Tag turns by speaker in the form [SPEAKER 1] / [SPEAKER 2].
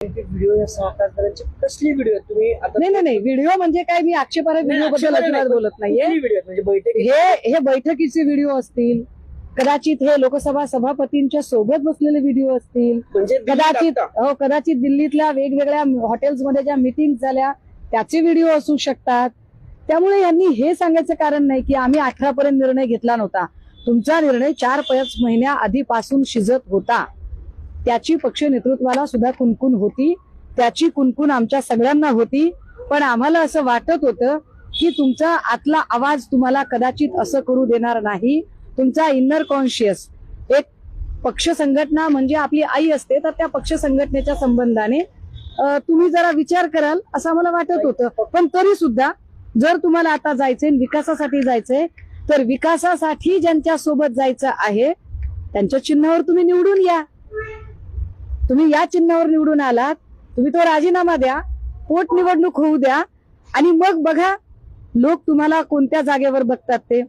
[SPEAKER 1] Video या 6 तासांची कसली व्हिडिओ तुम्ही आता
[SPEAKER 2] नाही व्हिडिओ म्हणजे काय, मी आक्षेपार्ह व्हिडिओ बद्दल अजिबात बोलत नाहीये.
[SPEAKER 1] व्हिडिओ म्हणजे बैठक
[SPEAKER 2] हे बैठकीचे व्हिडिओ असतील, कदाचित हे लोकसभा सभापतींच्या सोबत बसलेले व्हिडिओ असतील,
[SPEAKER 1] म्हणजे
[SPEAKER 2] कदाचित दिल्लीतल्या वेगवेगळ्या हॉटेल्समध्ये ज्या मीटिंग झाल्या त्याचे व्हिडिओ असू शकतात. त्यामुळे यांनी हे सांगायचं कारण नाही की आम्ही 18 पर्यंत निर्णय घेतला नव्हता. तुमचा निर्णय 4-5 महिन्या आधीपासून शिजत होता. त्याची पक्ष नेतृत्वाला सुद्धा कुणकुण होती, त्याची कुणकुण आमच्या सगळ्यांना होती. पण आम्हाला असं वाटत होतं की तुमचा आतला आवाज तुम्हाला कदाचित असं करू देणार नाही. तुमचा इनर कॉन्शियस, एक पक्ष संघटना म्हणजे आपली आई असते, तर त्या पक्ष संघटनेच्या संबंधाने तुम्ही जरा विचार कराल असं मला वाटत होतं. पण तरी सुद्धा जर तुम्हाला आता जायचंय, विकासासाठी जायचंय, तर विकासासाठी ज्यांच्या सोबत जायचं आहे त्यांच्या चिन्हावर तुम्ही निवडून या. तुम्ही या चिन्हावर निवडून आलात, तुम्ही तो राजीनामा द्या, पोटनिवडणूक होऊ द्या आणि मग बघा लोक तुम्हाला कोणत्या जागेवर बघतात ते.